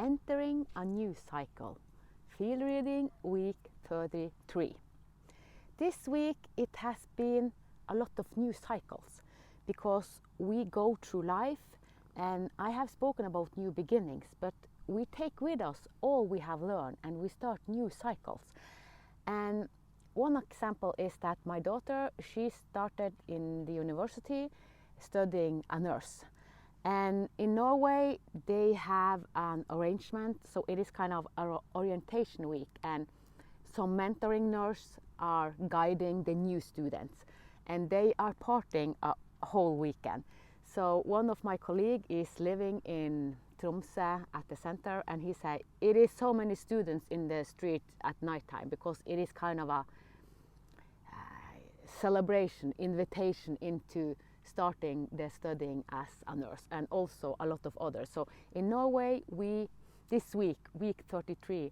entering a new cycle. Field reading week 33. This week it has been a lot of new cycles because we go through life, and I have spoken about new beginnings, but we take with us all we have learned and we start new cycles. And one example is that my daughter, she started in the university studying a nurse. And in Norway, they have an arrangement, so it is kind of an orientation week, and some mentoring nurses are guiding the new students, and they are partying a whole weekend. So one of my colleagues is living in Tromsø at the center, and he said it is so many students in the street at nighttime because it is kind of a celebration, invitation into starting the studying as a nurse, and also a lot of others. So in Norway, this week, week 33,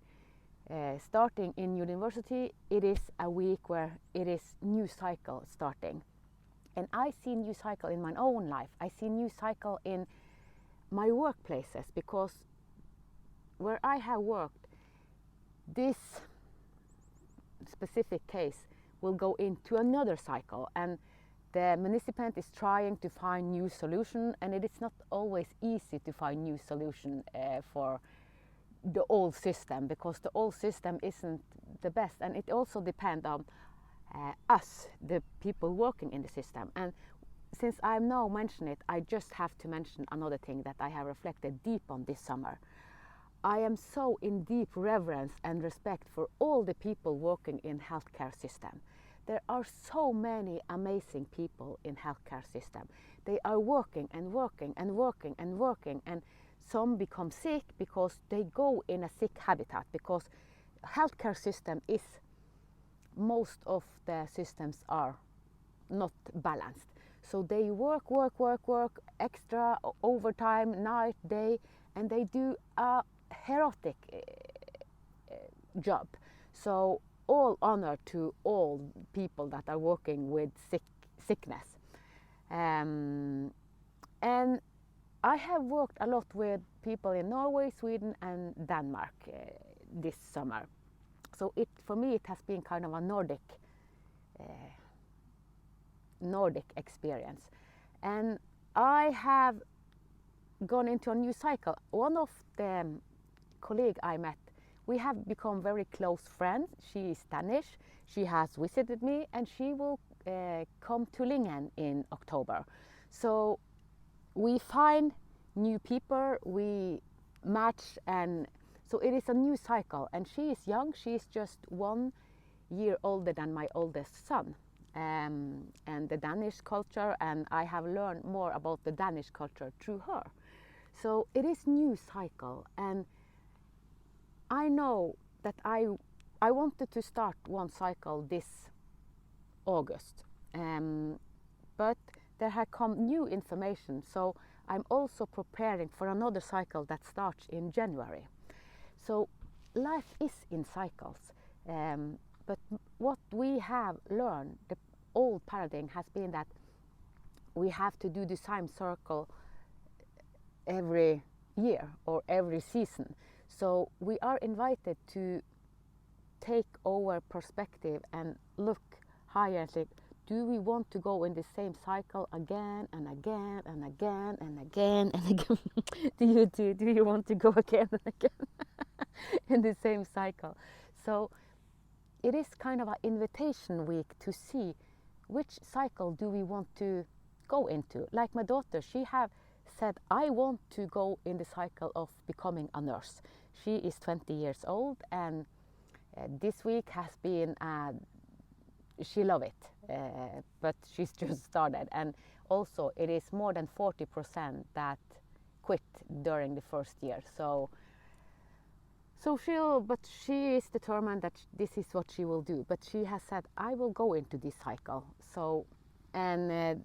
starting in university, it is a week where it is new cycle starting. And I see new cycle in my own life. I see new cycle in my workplaces, because where I have worked, this specific case will go into another cycle, and the municipality is trying to find new solution, and it is not always easy to find new solution for the old system, because the old system isn't the best, and it also depends on us, the people working in the system. And since I've now mentioned it, I just have to mention another thing that I have reflected deep on this summer. I am so in deep reverence and respect for all the people working in healthcare system. There are so many amazing people in healthcare system. They are working and working and working and working, and some become sick because they go in a sick habitat, because healthcare system is, most of the systems are not balanced. So they work extra overtime, night, day, and they do a heroic job. So all honor to all people that are working with sickness. And I have worked a lot with people in Norway, Sweden and Denmark this summer. So for me it has been kind of a Nordic experience. And I have gone into a new cycle. One of the colleagues I met, we have become very close friends. She is Danish. She has visited me, and she will come to Lingen in October. So we find new people, we match, and so it is a new cycle. And she is young. She is just 1 year older than my oldest son. And the Danish culture, and I have learned more about the Danish culture through her. So it is new cycle, and I know that I wanted to start one cycle this August, but there had come new information, so I'm also preparing for another cycle that starts in January. So life is in cycles, but what we have learned, the old paradigm has been that we have to do the same circle every year or every season. So we are invited to take our perspective and look higher and say, do we want to go in the same cycle again and again and again and again and again? do you want to go again and again in the same cycle? So it is kind of an invitation week to see which cycle do we want to go into. Like my daughter, she have said, I want to go in the cycle of becoming a nurse. She is 20 years old, and this week has been, she loves it, but she's just started. And also it is more than 40% that quit during the first year. So she is determined that this is what she will do. But she has said, I will go into this cycle. So, and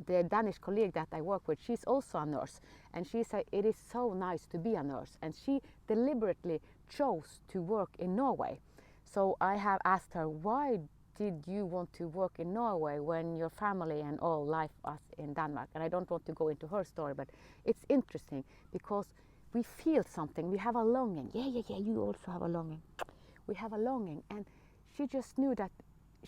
the Danish colleague that I work with, she's also a nurse, and she said it is so nice to be a nurse, and she deliberately chose to work in Norway. So I have asked her, why did you want to work in Norway when your family and all life was in Denmark? And I don't want to go into her story, but it's interesting because we feel something, we have a longing. Yeah, you also have a longing. We have a longing, and she just knew that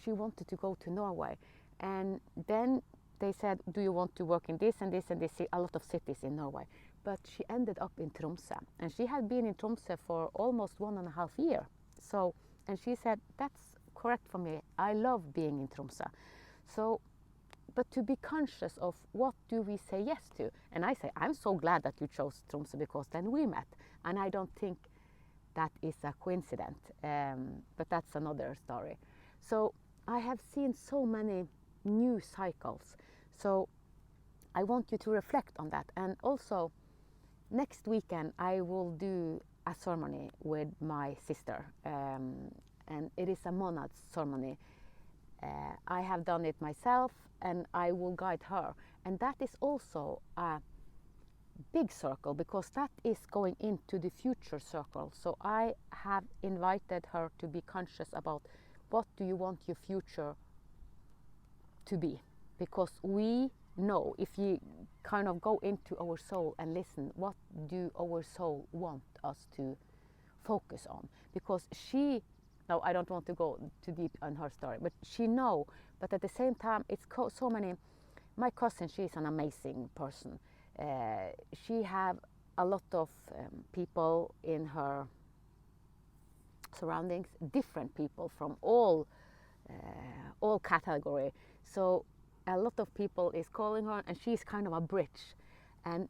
she wanted to go to Norway. And then they said, do you want to work in this and this and this, a lot of cities in Norway. But she ended up in Tromsø, and she had been in Tromsø for almost 1.5 years. So, and she said, that's correct for me. I love being in Tromsø. So, but to be conscious of what do we say yes to. And I say, I'm so glad that you chose Tromsø, because then we met. And I don't think that is a coincidence, but that's another story. So I have seen so many new cycles. So I want you to reflect on that. And also, next weekend I will do a ceremony with my sister, and it is a monad ceremony. I have done it myself, and I will guide her. And that is also a big circle, because that is going into the future circle. So I have invited her to be conscious about what do you want your future to be, because we know, if you kind of go into our soul and listen, what do our soul want us to focus on? Because she, no, I don't want to go too deep on her story, but she know, but at the same time, it's so many. My cousin, she's an amazing person. She have a lot of people in her surroundings, different people from all category. So a lot of people is calling her, and she's kind of a bridge. And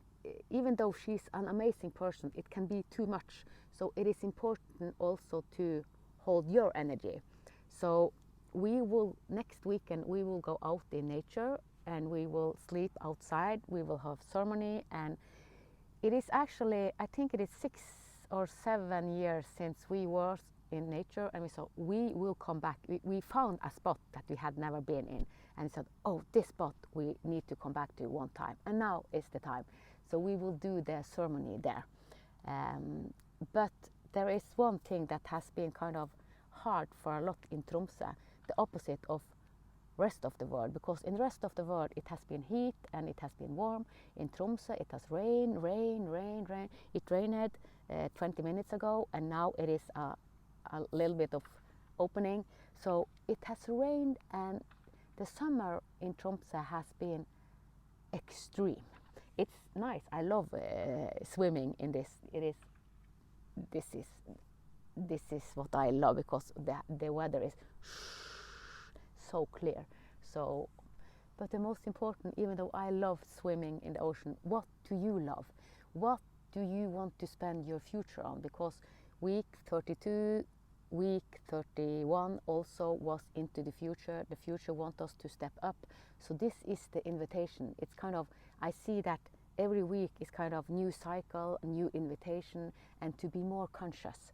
even though she's an amazing person, it can be too much. So it is important also to hold your energy. So we will, next weekend, we will go out in nature, and we will sleep outside. We will have ceremony, and it is actually, I think it is 6 or 7 years since we were in nature, and we said we will come back. We found a spot that we had never been in, and said, oh, this spot we need to come back to one time, and now is the time. So we will do the ceremony there. But there is one thing that has been kind of hard for a lot in Tromsø, the opposite of rest of the world, because in the rest of the world it has been heat and it has been warm. In Tromsø it has rain. It rained 20 minutes ago, and now it is a little bit of opening. So it has rained, and the summer in Tromsø has been extreme. It's nice. I love swimming in this. This is what I love, because the weather is so clear. So, but the most important, even though I love swimming in the ocean, what do you love? What do you want to spend your future on? Because week 32, week 31 also was into the future. The future wants us to step up. So this is the invitation. It's kind of, I see that every week is kind of new cycle, new invitation, and to be more conscious.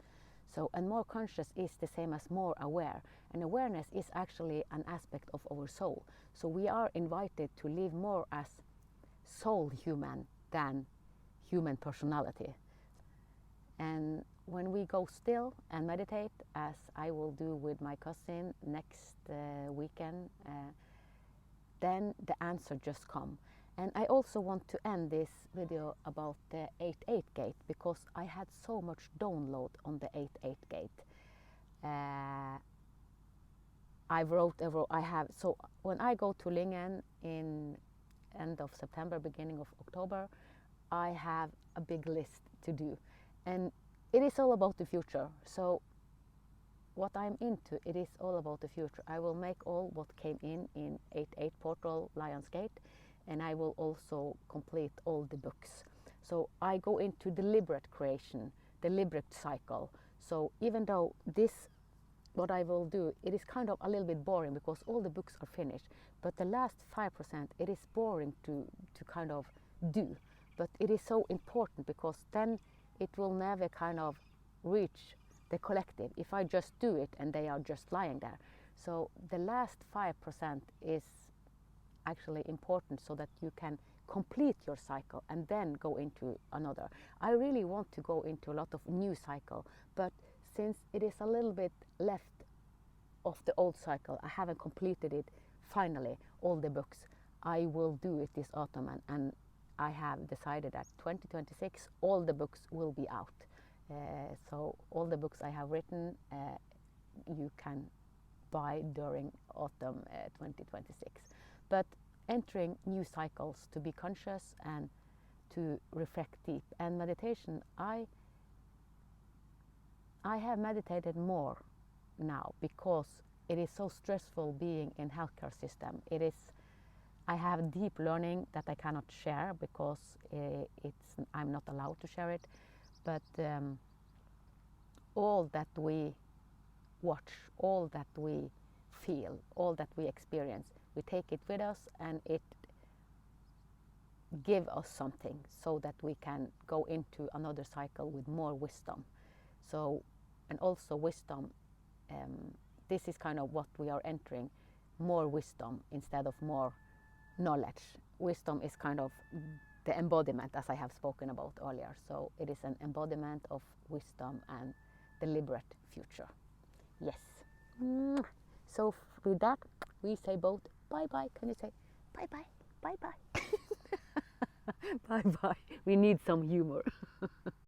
So, and more conscious is the same as more aware. And awareness is actually an aspect of our soul. So we are invited to live more as soul human than human personality. And when we go still and meditate, as I will do with my cousin next weekend, then the answer just comes. And I also want to end this video about the 8-8 gate, because I had so much download on the 8-8 gate. So when I go to Lyngen in end of September, beginning of October, I have a big list to do. And it is all about the future. So what I'm into, it is all about the future. I will make all what came in 8-8 portal Lion's Gate, and I will also complete all the books. So I go into deliberate creation, deliberate cycle. So even though this, what I will do, it is kind of a little bit boring, because all the books are finished, but the last 5%, it is boring to kind of do. But it is so important, because then it will never kind of reach the collective if I just do it and they are just lying there. So the last 5% is actually important, so that you can complete your cycle and then go into another. I really want to go into a lot of new cycle, but since it is a little bit left of the old cycle, I haven't completed it finally, all the books. I will do it this autumn, and I have decided that 2026 all the books will be out. So all the books I have written you can buy during autumn 2026. But entering new cycles to be conscious and to reflect deep. And meditation, I have meditated more now because it is so stressful being in healthcare system. I have deep learning that I cannot share because I'm not allowed to share it. But all that we watch, all that we feel, all that we experience, we take it with us, and it gives us something so that we can go into another cycle with more wisdom. So, and also wisdom, this is kind of what we are entering, more wisdom instead of more knowledge. Wisdom is kind of the embodiment, as I have spoken about earlier. So it is an embodiment of wisdom and deliberate future. Yes. So with that, we say both bye-bye. Can you say bye-bye? Bye-bye. Bye-bye. We need some humor.